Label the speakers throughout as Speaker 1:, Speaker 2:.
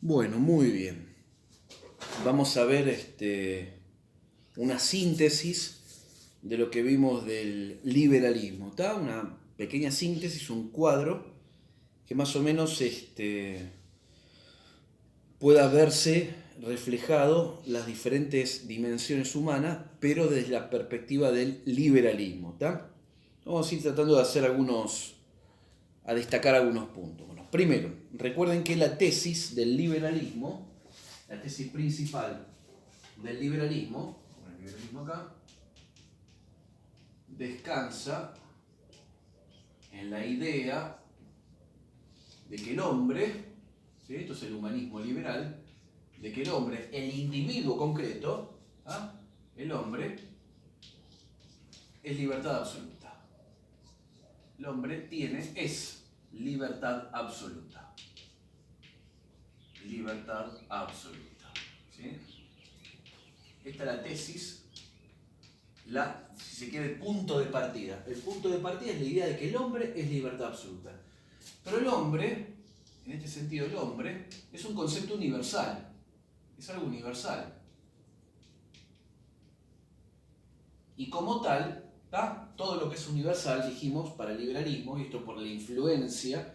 Speaker 1: Bueno, muy bien. Vamos a ver una síntesis de lo que vimos del liberalismo. ¿Está? Una pequeña síntesis, un cuadro que más o menos pueda verse reflejado las diferentes dimensiones humanas, pero desde la perspectiva del liberalismo. ¿Está? Vamos a ir tratando de hacer a destacar algunos puntos. Bueno, primero, recuerden que la tesis del liberalismo, la tesis principal del liberalismo, el liberalismo acá, descansa en la idea de que el hombre, ¿sí? Esto es el humanismo liberal, de que el hombre, el individuo concreto, ¿ah? El hombre es libertad absoluta. El hombre es libertad absoluta. Libertad absoluta. ¿Sí? Esta es la tesis, si se quiere, el punto de partida. El punto de partida es la idea de que el hombre es libertad absoluta. Pero el hombre, en este sentido el hombre, es un concepto universal. Es algo universal. Y como tal, ¿tá? Todo lo que es universal, dijimos, para el liberalismo, y esto por la influencia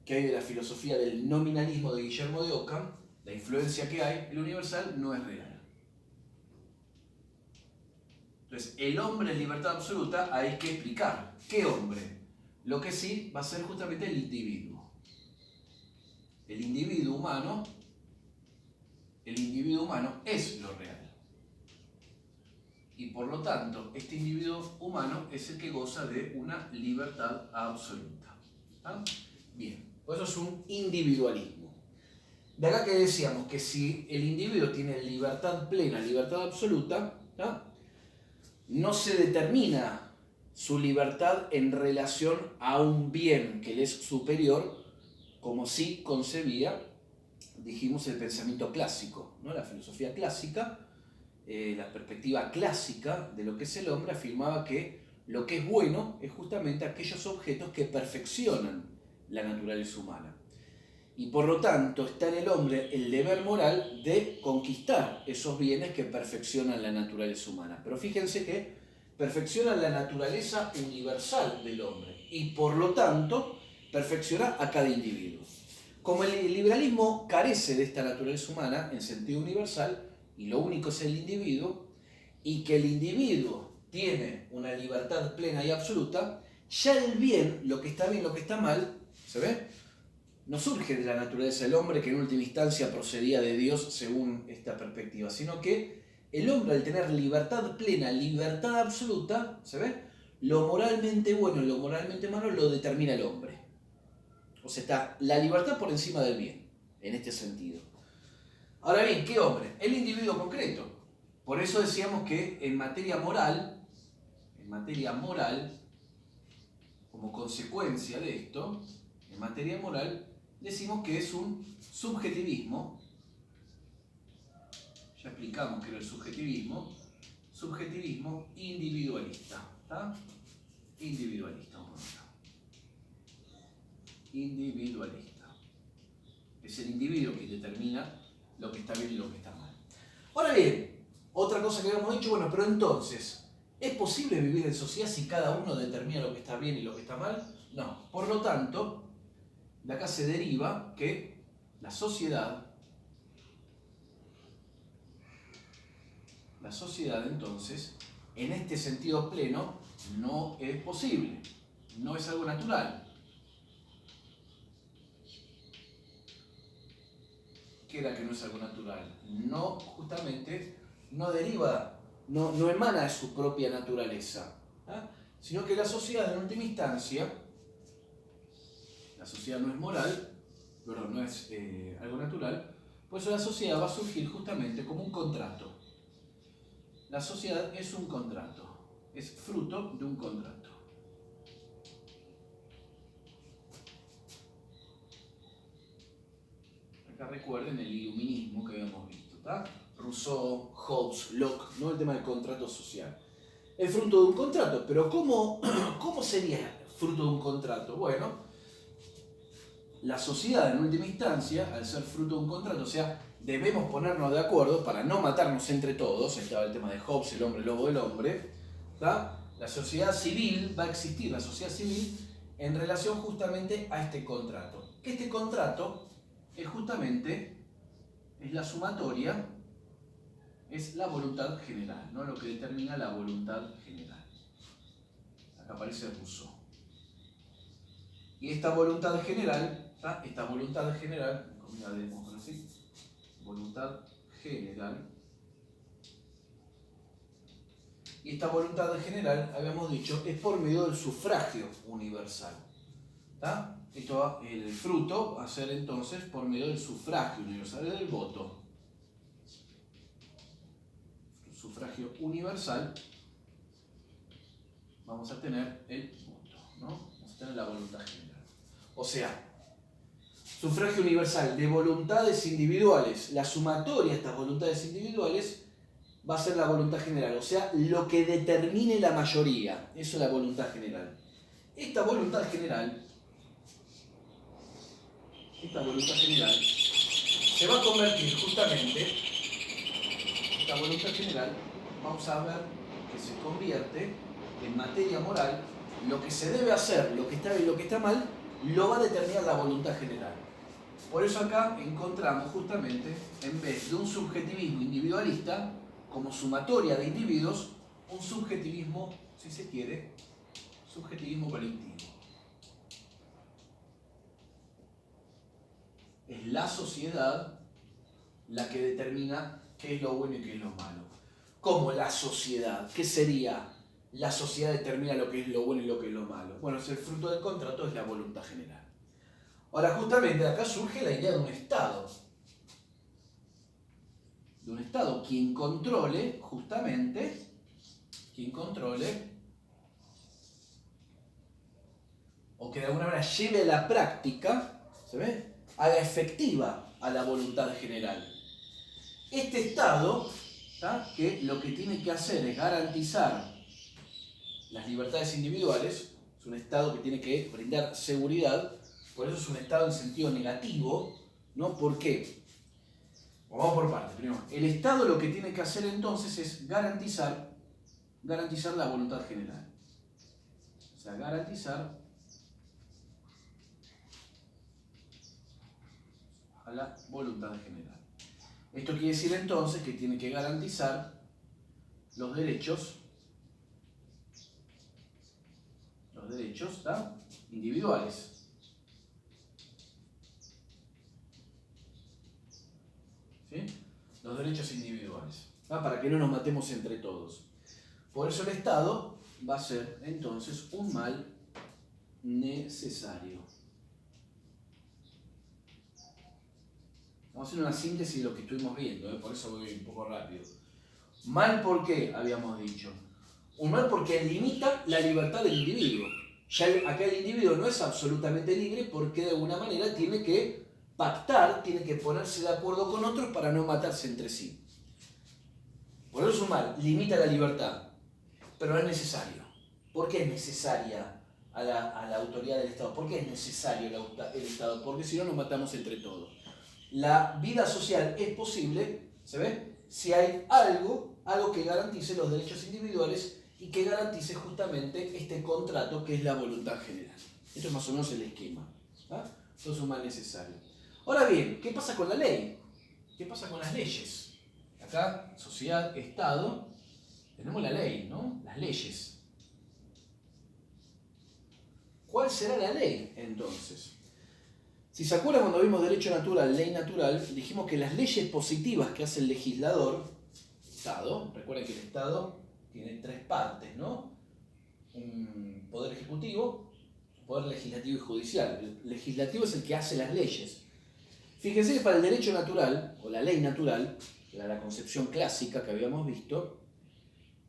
Speaker 1: que hay de la filosofía del nominalismo de Guillermo de Ockham, la influencia que hay, el universal no es real. Entonces, el hombre es libertad absoluta, hay que explicar. ¿Qué hombre? Lo que sí va a ser justamente el individuo. El individuo humano es lo real. Y por lo tanto, este individuo humano es el que goza de una libertad absoluta. ¿Ah? Bien, pues eso es un individualismo. De acá que decíamos que si el individuo tiene libertad plena, libertad absoluta, ¿ah? No se determina su libertad en relación a un bien que le es superior, como sí concebía, dijimos, el pensamiento clásico, ¿no? La filosofía clásica, la perspectiva clásica de lo que es el hombre, afirmaba que lo que es bueno es justamente aquellos objetos que perfeccionan la naturaleza humana. Y por lo tanto está en el hombre el deber moral de conquistar esos bienes que perfeccionan la naturaleza humana. Pero fíjense que perfeccionan la naturaleza universal del hombre y por lo tanto perfecciona a cada individuo. Como el liberalismo carece de esta naturaleza humana en sentido universal, y lo único es el individuo, y que el individuo tiene una libertad plena y absoluta, ya el bien, lo que está bien, lo que está mal, ¿se ve? No surge de la naturaleza del hombre, que en última instancia procedía de Dios según esta perspectiva, sino que el hombre, al tener libertad plena, libertad absoluta, ¿se ve? Lo moralmente bueno y lo moralmente malo lo determina el hombre. O sea, está la libertad por encima del bien, en este sentido. Ahora bien, ¿qué hombre? El individuo concreto. Por eso decíamos que en materia moral, como consecuencia de esto, en materia moral, decimos que es un subjetivismo. Ya explicamos que era el subjetivismo individualista. ¿Está? Individualista. Individualista. Es el individuo que determina lo que está bien y lo que está mal. Ahora bien, otra cosa que habíamos dicho, bueno, pero entonces, ¿es posible vivir en sociedad si cada uno determina lo que está bien y lo que está mal? No. Por lo tanto, de acá se deriva que la sociedad entonces, en este sentido pleno, no es posible, no es algo natural. ¿Qué era que no es algo natural? No, justamente, no deriva, no emana de su propia naturaleza, ¿eh? Sino que la sociedad, en última instancia, la sociedad no es moral, pero no es algo natural, por eso la sociedad va a surgir justamente como un contrato. La sociedad es un contrato, es fruto de un contrato. Acá recuerden el iluminismo que habíamos visto, ¿tá? Rousseau, Hobbes, Locke, ¿no? El tema del contrato social. Es fruto de un contrato, pero ¿cómo sería fruto de un contrato? Bueno, la sociedad en última instancia, al ser fruto de un contrato, o sea, debemos ponernos de acuerdo para no matarnos entre todos, ahí estaba el tema de Hobbes, el hombre lobo del hombre, ¿tá? La sociedad civil, va a existir la sociedad civil en relación justamente a este contrato. Que este contrato es justamente, es la sumatoria, es la voluntad general, ¿no? Lo que determina la voluntad general. Acá aparece Rousseau. Y esta voluntad general, ¿tá? Esta voluntad general, así, voluntad general. Y esta voluntad general, habíamos dicho, es por medio del sufragio universal. ¿Tá? Esto, el fruto va a ser entonces por medio del sufragio universal, del voto. Sufragio universal, vamos a tener el voto, ¿no? Vamos a tener la voluntad general. O sea, sufragio universal de voluntades individuales, la sumatoria de estas voluntades individuales va a ser la voluntad general, o sea, lo que determine la mayoría, eso es la voluntad general. Esta voluntad general se va a convertir justamente, esta voluntad general, vamos a ver que se convierte en materia moral, lo que se debe hacer, lo que está bien y lo que está mal, lo va a determinar la voluntad general. Por eso acá encontramos justamente, en vez de un subjetivismo individualista, como sumatoria de individuos, un subjetivismo, si se quiere, subjetivismo colectivo. Es la sociedad la que determina qué es lo bueno y qué es lo malo. ¿Cómo la sociedad? ¿Qué sería? La sociedad determina lo que es lo bueno y lo que es lo malo. Bueno, es el fruto del contrato, es la voluntad general. Ahora, justamente de acá surge la idea de un Estado. De un Estado quien controle, justamente, o que de alguna manera lleve a la práctica, ¿se ve? Haga efectiva a la voluntad general. Este Estado, ¿tá? Que lo que tiene que hacer es garantizar las libertades individuales, es un Estado que tiene que brindar seguridad, por eso es un Estado en sentido negativo, ¿no? ¿Por qué? Vamos por partes. Primero, el Estado lo que tiene que hacer entonces es garantizar la voluntad general. O sea, garantizar a la voluntad general. Esto quiere decir entonces que tiene que garantizar los derechos, ¿tá? Individuales. ¿Sí? Los derechos individuales, ¿tá? Para que no nos matemos entre todos. Por eso el Estado va a ser entonces un mal necesario. Vamos a hacer una síntesis de lo que estuvimos viendo, por eso voy un poco rápido. Mal, ¿por qué? Habíamos dicho. Un mal porque limita la libertad del individuo. Ya acá el individuo no es absolutamente libre porque de alguna manera tiene que pactar, tiene que ponerse de acuerdo con otros para no matarse entre sí. Por eso es un mal, limita la libertad, pero no es necesario. ¿Por qué es necesaria a la autoridad del Estado? ¿Por qué es necesario el Estado? Porque si no nos matamos entre todos. La vida social es posible, ¿se ve? Si hay algo que garantice los derechos individuales y que garantice justamente este contrato que es la voluntad general. Esto es más o menos el esquema. ¿Ah? Esto es un mal necesario. Ahora bien, ¿qué pasa con la ley? ¿Qué pasa con las leyes? Acá, sociedad, Estado, tenemos la ley, ¿no? Las leyes. ¿Cuál será la ley, entonces? Si se acuerdan cuando vimos derecho natural, ley natural, dijimos que las leyes positivas que hace el legislador, Estado, recuerden que el Estado tiene tres partes, ¿no? Un poder ejecutivo, un poder legislativo y judicial. El legislativo es el que hace las leyes. Fíjense que para el derecho natural, o la ley natural, que era la concepción clásica que habíamos visto,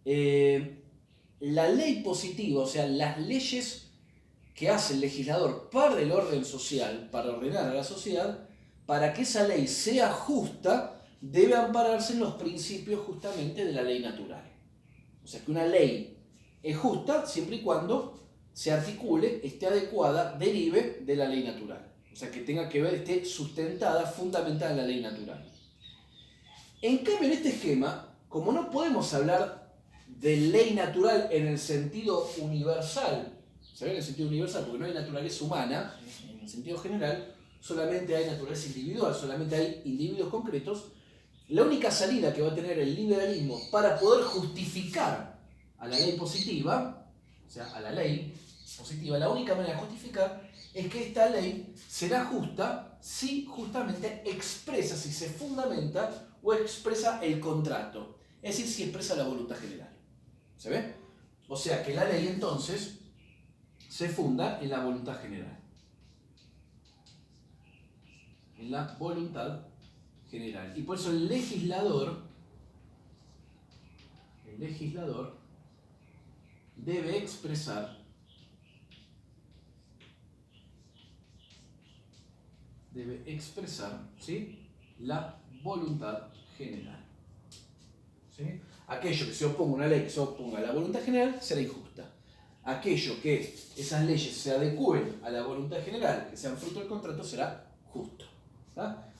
Speaker 1: la ley positiva, o sea, las leyes que hace el legislador para el orden social, para ordenar a la sociedad, para que esa ley sea justa, debe ampararse en los principios justamente de la ley natural. O sea, que una ley es justa siempre y cuando se articule, esté adecuada, derive de la ley natural. O sea, que tenga que ver, esté sustentada, fundamentada en la ley natural. En cambio, en este esquema, como no podemos hablar de ley natural en el sentido universal, ¿se ve? En el sentido universal, porque no hay naturaleza humana, en el sentido general, solamente hay naturaleza individual, solamente hay individuos concretos, la única salida que va a tener el liberalismo para poder justificar a la ley positiva, o sea, a la ley positiva, la única manera de justificar es que esta ley será justa si justamente expresa, si se fundamenta o expresa el contrato, es decir, si expresa la voluntad general. ¿Se ve? O sea que la ley entonces se funda en la voluntad general. En la voluntad general. Y por eso el legislador debe expresar ¿sí? La voluntad general. ¿Sí? Aquello que se oponga a una ley que se oponga a la voluntad general será injusta. Aquello que esas leyes se adecúen a la voluntad general, que sean fruto del contrato, será justo.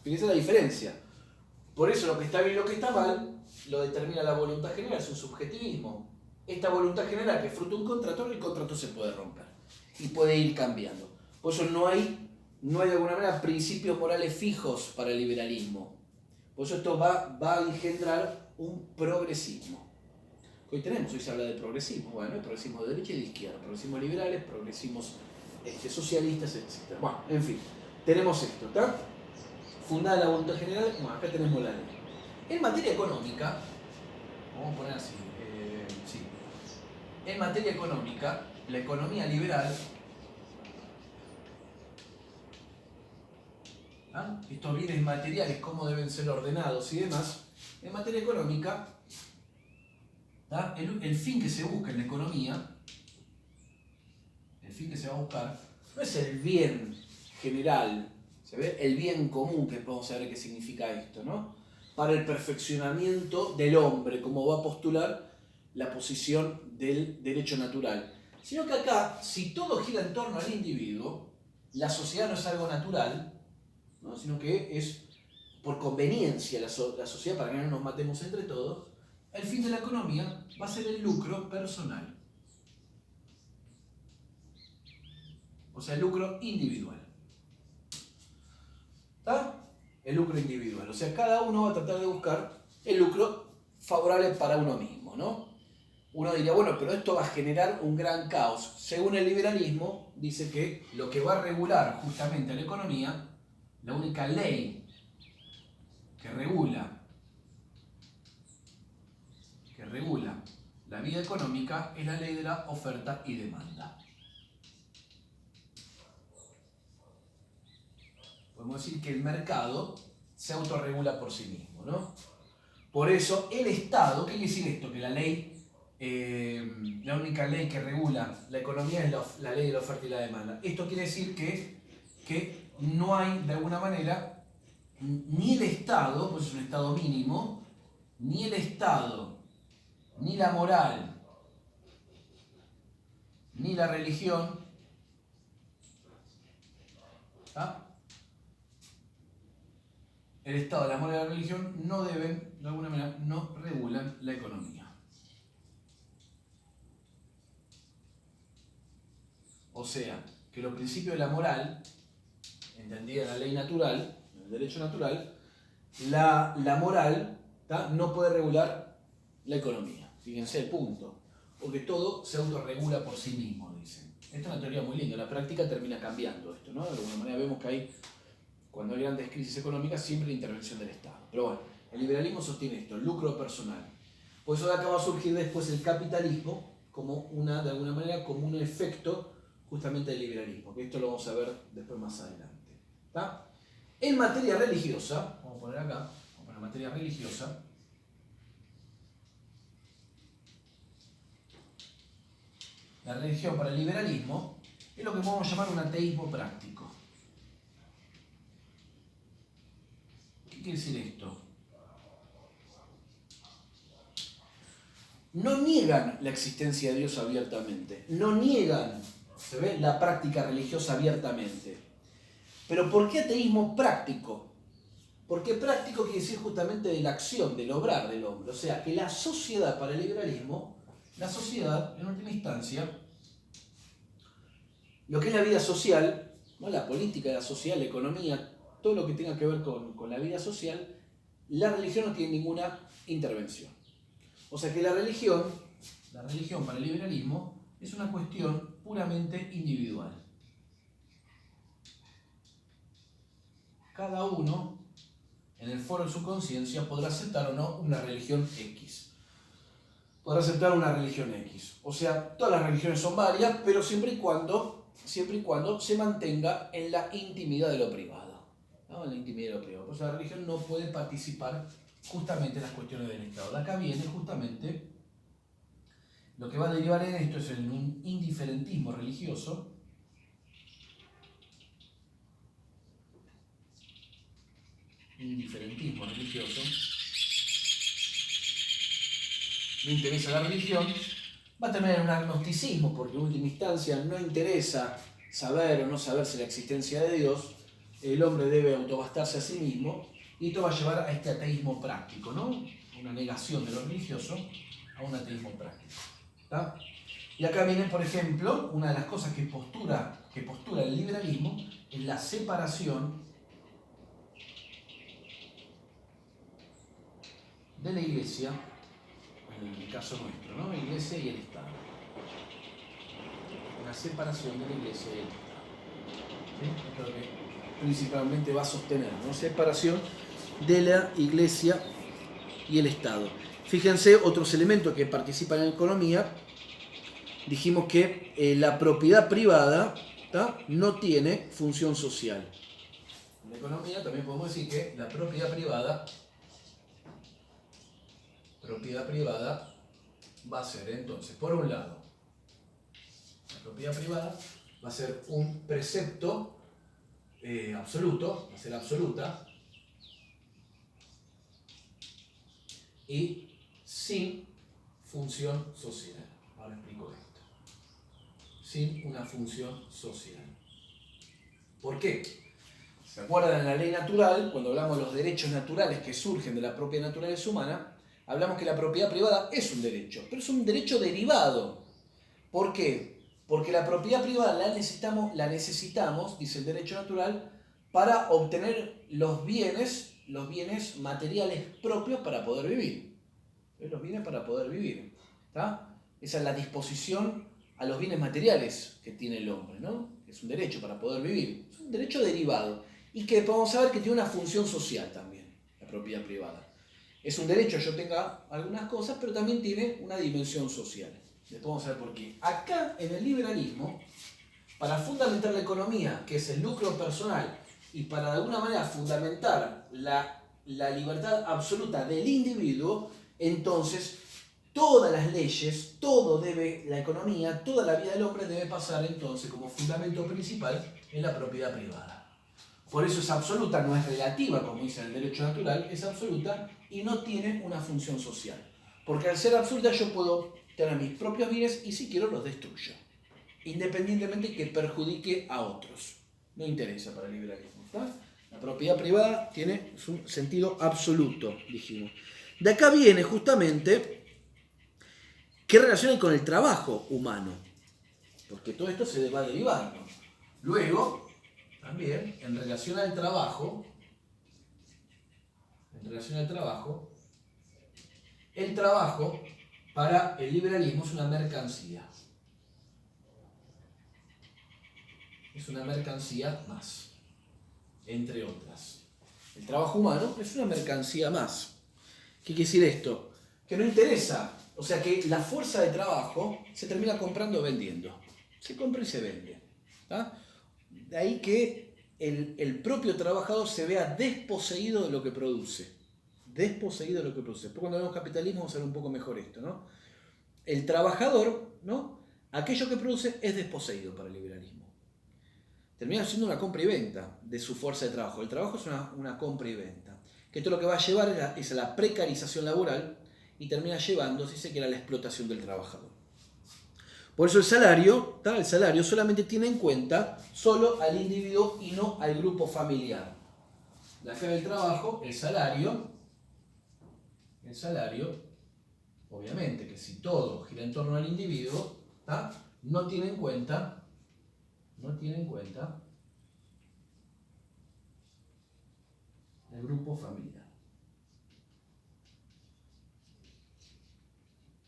Speaker 1: Fíjense la diferencia. Por eso lo que está bien y lo que está mal lo determina la voluntad general, es un subjetivismo. Esta voluntad general que es fruto de un contrato, el contrato se puede romper y puede ir cambiando. Por eso no hay de alguna manera principios morales fijos para el liberalismo. Por eso esto va a engendrar un progresismo. Hoy se habla de progresismo. Bueno, hay progresismo de derecha y de izquierda, progresismos liberales, progresismos socialistas, etc. Bueno, en fin, tenemos esto, ¿está? Fundada la voluntad general, bueno, acá tenemos la ley. En materia económica, vamos a poner así, sí. En materia económica, la economía liberal, estos bienes materiales, cómo deben ser ordenados y demás, en materia económica, el fin que se busca en la economía, el fin que se va a buscar, no es el bien general, ¿se ve? El bien común, que podemos saber qué significa esto, ¿no? Para el perfeccionamiento del hombre, como va a postular la posición del derecho natural. Sino que acá, si todo gira en torno al individuo, la sociedad no es algo natural, ¿no? Sino que es por conveniencia la sociedad, para que no nos matemos entre todos, el fin de la economía va a ser el lucro personal. O sea, el lucro individual. ¿Está? El lucro individual. O sea, cada uno va a tratar de buscar el lucro favorable para uno mismo, ¿no? Uno diría, bueno, pero esto va a generar un gran caos. Según el liberalismo, dice que lo que va a regular justamente la economía, la única ley que regula la vida económica es la ley de la oferta y demanda. Podemos decir que el mercado se autorregula por sí mismo, ¿no? Por eso el Estado, ¿qué quiere decir esto? Que la ley, la única ley que regula la economía es la ley de la oferta y la demanda. Esto quiere decir que no hay, de alguna manera, ni el Estado, pues es un Estado mínimo, ni el Estado, ni la moral, ni la religión, el Estado, la moral y la religión no deben, de alguna manera, no regulan la economía. O sea, que los principios de la moral, entendida en la ley natural, en el derecho natural, la moral no puede regular la economía. Fíjense el punto. Porque todo se autorregula por sí mismo, dicen. Esta es una teoría muy linda. En la práctica termina cambiando esto, ¿no? De alguna manera vemos que hay, cuando hay grandes crisis económicas, siempre la intervención del Estado. Pero bueno, el liberalismo sostiene esto, el lucro personal. Por eso de acá va a surgir después el capitalismo como de alguna manera, como un efecto justamente del liberalismo, que esto lo vamos a ver después más adelante. ¿Está? En materia religiosa, vamos a poner acá, vamos a poner materia religiosa, la religión para el liberalismo es lo que podemos llamar un ateísmo práctico. ¿Qué quiere decir esto? No niegan la existencia de Dios abiertamente, no niegan, se ve, la práctica religiosa abiertamente, Pero ¿por qué ateísmo práctico? Porque práctico quiere decir justamente de la acción, del obrar del hombre. O sea, que la sociedad para el liberalismo, la sociedad, en última instancia, lo que es la vida social, ¿no? La política, la sociedad, la economía, todo lo que tenga que ver con la vida social, la religión no tiene ninguna intervención. O sea que la religión para el liberalismo es una cuestión puramente individual. Cada uno, en el foro de su conciencia, podrá aceptar o no una religión X. Podrá aceptar una religión X. O sea, todas las religiones son varias, pero siempre y cuando se mantenga en la intimidad de lo privado. ¿No? En la intimidad de lo privado. Pues la religión no puede participar justamente en las cuestiones del Estado. De acá viene justamente lo que va a derivar en esto, es en un indiferentismo religioso. Indiferentismo religioso. No interesa la religión, va a terminar en un agnosticismo, porque en última instancia no interesa saber o no saberse la existencia de Dios, el hombre debe autobastarse a sí mismo, y esto va a llevar a este ateísmo práctico, ¿no? Una negación de lo religioso a un ateísmo práctico. ¿Está? Y acá viene, por ejemplo, una de las cosas que postura el liberalismo es la separación de la Iglesia, en el caso nuestro, ¿no? La Iglesia y el Estado. Una separación de la Iglesia y el Estado. ¿Sí? Esto es lo que principalmente va a sostener, ¿no? Separación de la Iglesia y el Estado. Fíjense, otros elementos que participan en la economía, dijimos que la propiedad privada, ¿tá? No tiene función social. En la economía también podemos decir que la propiedad privada va a ser entonces, por un lado, la propiedad privada va a ser un precepto absoluto, va a ser absoluta y sin función social. Ahora explico esto. Sin una función social. ¿Por qué? ¿Se acuerdan en la ley natural, cuando hablamos de los derechos naturales que surgen de la propia naturaleza humana? Hablamos que la propiedad privada es un derecho, pero es un derecho derivado. ¿Por qué? Porque la propiedad privada la necesitamos, dice el derecho natural, para obtener los bienes materiales propios para poder vivir. Los bienes para poder vivir. ¿Está? Esa es la disposición a los bienes materiales que tiene el hombre, ¿no? Es un derecho para poder vivir. Es un derecho derivado. Y que podemos saber que tiene una función social también, la propiedad privada. Es un derecho yo tenga algunas cosas, pero también tiene una dimensión social. Después vamos a ver por qué. Acá, en el liberalismo, para fundamentar la economía, que es el lucro personal, y para de alguna manera fundamentar la libertad absoluta del individuo, entonces todas las leyes, la economía, toda la vida del hombre debe pasar entonces como fundamento principal en la propiedad privada. Por eso es absoluta, no es relativa, como dice el derecho natural, es absoluta y no tiene una función social. Porque al ser absoluta yo puedo tener mis propios bienes y si quiero los destruyo, independientemente que perjudique a otros. No interesa para el liberalismo. ¿Está? La propiedad privada tiene un sentido absoluto, dijimos. De acá viene justamente qué relación hay con el trabajo humano, porque todo esto se va derivando. Luego, también, en relación al trabajo, el trabajo para el liberalismo es una mercancía. Es una mercancía más, entre otras. El trabajo humano es una mercancía más. ¿Qué quiere decir esto? Que no interesa. O sea que la fuerza de trabajo se termina comprando o vendiendo. Se compra y se vende. ¿Tá? De ahí que el propio trabajador se vea desposeído de lo que produce. Desposeído de lo que produce. Después cuando vemos capitalismo vamos a ver un poco mejor esto, ¿no? El trabajador, ¿no? Aquello que produce es desposeído para el liberalismo. Termina siendo una compra y venta de su fuerza de trabajo. El trabajo es una compra y venta. Que esto lo que va a llevar es a la precarización laboral y termina llevando, si se quiere, a la explotación del trabajador. Por eso el salario, ¿tá? El salario solamente tiene en cuenta solo al individuo y no al grupo familiar. La carga del trabajo, el salario, obviamente que si todo gira en torno al individuo, ¿tá? no tiene en cuenta el grupo familiar.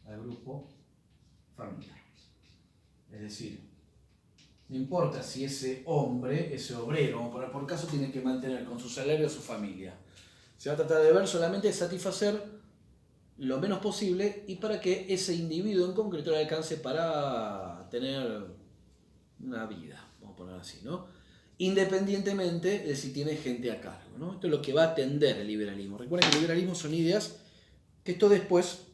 Speaker 1: Al grupo familiar. Es decir, no importa si ese hombre, ese obrero, vamos a poner por caso, tiene que mantener con su salario a su familia. Se va a tratar de ver solamente de satisfacer lo menos posible y para que ese individuo en concreto le alcance para tener una vida, vamos a poner así, ¿no? Independientemente de si tiene gente a cargo, ¿no? Esto es lo que va a atender el liberalismo. Recuerden que el liberalismo son ideas que esto después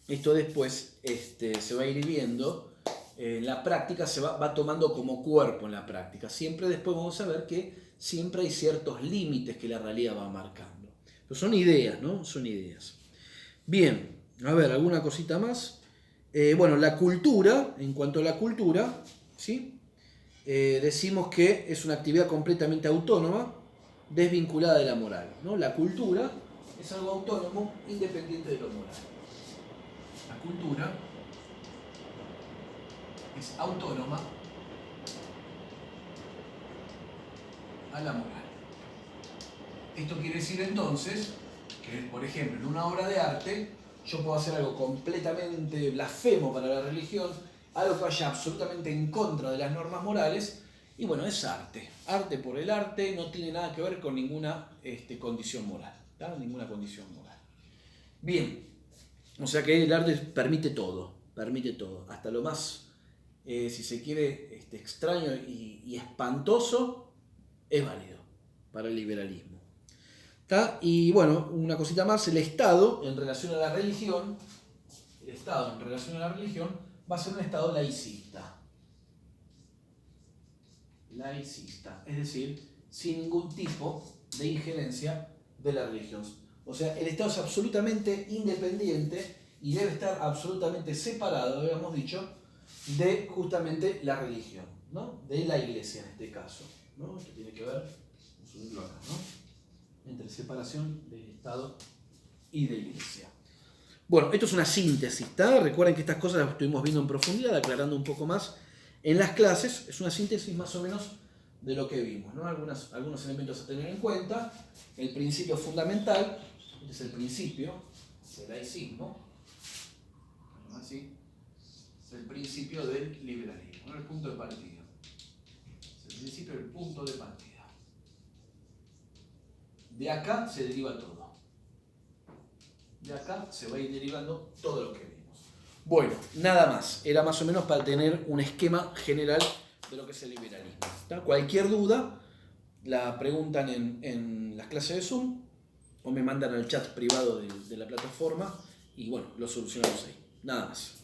Speaker 1: se va a ir viendo. En la práctica va tomando como cuerpo en la práctica. Siempre después vamos a ver que siempre hay ciertos límites que la realidad va marcando. Pero son ideas, ¿no? Son ideas. Bien, a ver, alguna cosita más. Bueno, la cultura, en cuanto a la cultura, ¿sí? Decimos que es una actividad completamente autónoma, desvinculada de la moral, ¿no? La cultura es algo autónomo, independiente de lo moral. La cultura es autónoma a la moral. Esto quiere decir entonces que, por ejemplo, en una obra de arte yo puedo hacer algo completamente blasfemo para la religión, algo que vaya absolutamente en contra de las normas morales, y bueno, es arte. Arte por el arte no tiene nada que ver con ninguna condición moral, ¿tá? Ninguna condición moral. Bien, o sea que el arte permite todo, hasta lo más, si se quiere, extraño y espantoso, es válido para el liberalismo. ¿Tá? Y bueno, una cosita más, el Estado en relación a la religión, va a ser un Estado laicista. Es decir, sin ningún tipo de injerencia de la religión. O sea, el Estado es absolutamente independiente y debe estar absolutamente separado, habíamos dicho, de justamente la religión, ¿no? De la Iglesia en este caso, ¿no? Esto tiene que ver, vamos a subirlo acá, ¿no? Entre separación del Estado y de Iglesia. Bueno, esto es una síntesis, ¿tá? Recuerden que estas cosas las estuvimos viendo en profundidad, aclarando un poco más en las clases. Es una síntesis más o menos de lo que vimos, ¿no? Algunos elementos a tener en cuenta. El principio fundamental, este es el principio del laicismo, así, es el principio del liberalismo, ¿no? El punto de partida. Es el principio del punto de partida. De acá se deriva todo. De acá se va a ir derivando todo lo que vimos. Bueno, nada más. Era más o menos para tener un esquema general de lo que es el liberalismo. ¿Tá? Cualquier duda la preguntan en las clases de Zoom o me mandan al chat privado de la plataforma y bueno, lo solucionamos ahí. Nada más.